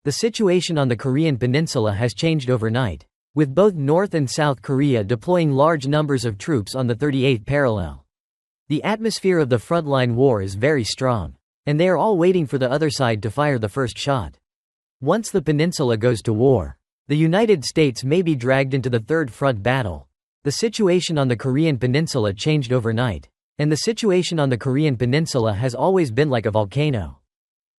The situation on the Korean peninsula has changed overnight, with both North and South Korea deploying large numbers of troops on the 38th parallel. The atmosphere of the frontline war is very strong, and they are all waiting for the other side to fire the first shot. Once the peninsula goes to war, the United States may be dragged into the third front battle. The situation on the Korean peninsula changed overnight, and the situation on the Korean peninsula has always been like a volcano,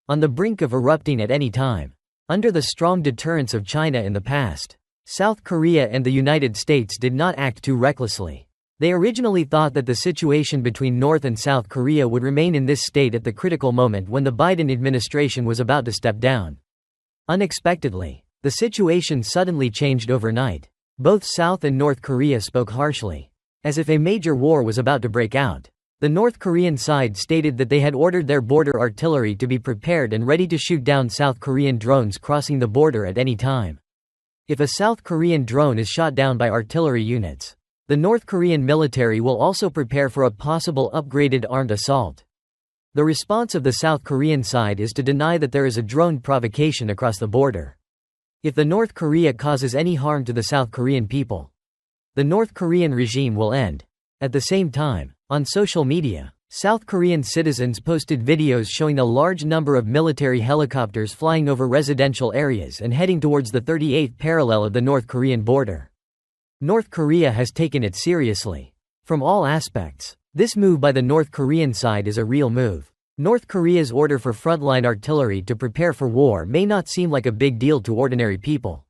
on the brink of erupting at any time. Under the strong deterrence of China in the past, South Korea and the United States did not act too recklessly. They originally thought that the situation between North and South Korea would remain in this state at the critical moment when the Biden administration was about to step down. Unexpectedly, the situation suddenly changed overnight. Both South and North Korea spoke harshly, as if a major war was about to break out. The North Korean side stated that they had ordered their border artillery to be prepared and ready to shoot down South Korean drones crossing the border at any time. If a South Korean drone is shot down by artillery units, the North Korean military will also prepare for a possible upgraded armed assault. The response of the South Korean side is to deny that there is a drone provocation across the border. If the North Korea causes any harm to the South Korean people, the North Korean regime will end. At the same time, on social media, South Korean citizens posted videos showing a large number of military helicopters flying over residential areas and heading towards the 38th parallel of the North Korean border. North Korea has taken it seriously. From all aspects, this move by the North Korean side is a real move. North Korea's order for frontline artillery to prepare for war may not seem like a big deal to ordinary people.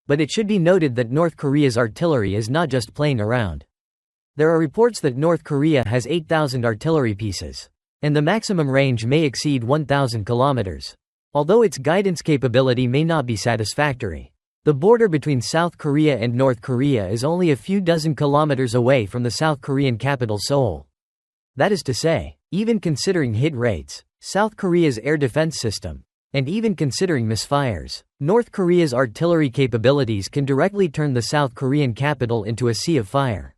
But it should be noted that North Korea's artillery is not just playing around. There are reports that North Korea has 8,000 artillery pieces, and the maximum range may exceed 1,000 kilometers. Although its guidance capability may not be satisfactory, the border between South Korea and North Korea is only a few dozen kilometers away from the South Korean capital Seoul. That is to say, even considering hit rates, South Korea's air defense system, and even considering misfires, North Korea's artillery capabilities can directly turn the South Korean capital into a sea of fire.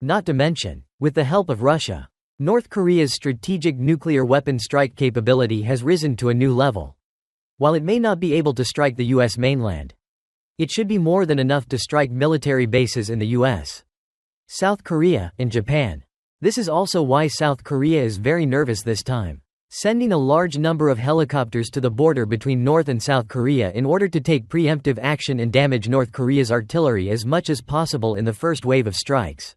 Not to mention, with the help of Russia, North Korea's strategic nuclear weapon strike capability has risen to a new level. While it may not be able to strike the U.S. mainland, it should be more than enough to strike military bases in the U.S., South Korea, and Japan. This is also why South Korea is very nervous this time, sending a large number of helicopters to the border between North and South Korea in order to take preemptive action and damage North Korea's artillery as much as possible in the first wave of strikes.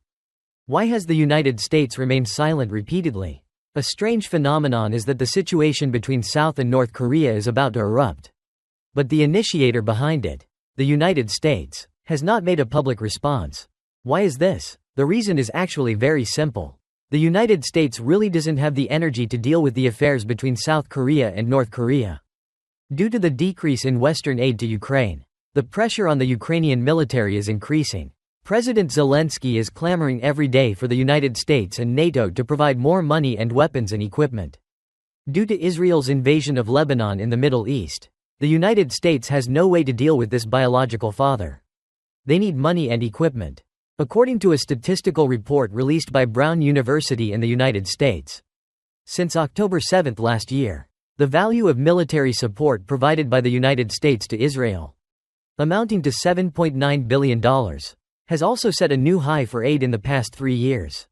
Why has the United States remained silent repeatedly? A strange phenomenon is that the situation between South and North Korea is about to erupt. But the initiator behind it, the United States, has not made a public response. Why is this? The reason is actually very simple. The United States really doesn't have the energy to deal with the affairs between South Korea and North Korea. Due to the decrease in Western aid to Ukraine, the pressure on the Ukrainian military is increasing. President Zelensky is clamoring every day for the United States and NATO to provide more money and weapons and equipment. Due to Israel's invasion of Lebanon in the Middle East, the United States has no way to deal with this biological father. They need money and equipment. According to a statistical report released by Brown University in the United States, since October 7 last year, the value of military support provided by the United States to Israel, amounting to $7.9 billion, has also set a new high for aid in the past 3 years.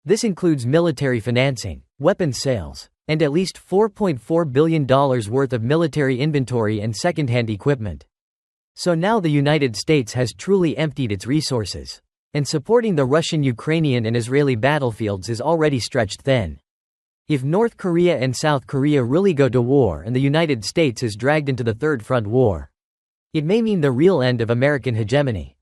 This includes military financing, weapons sales, and at least $4.4 billion worth of military inventory and second-hand equipment. So now the United States has truly emptied its resources, and supporting the Russian, Ukrainian and Israeli battlefields is already stretched thin. If North Korea and South Korea really go to war and the United States is dragged into the Third Front War, it may mean the real end of American hegemony.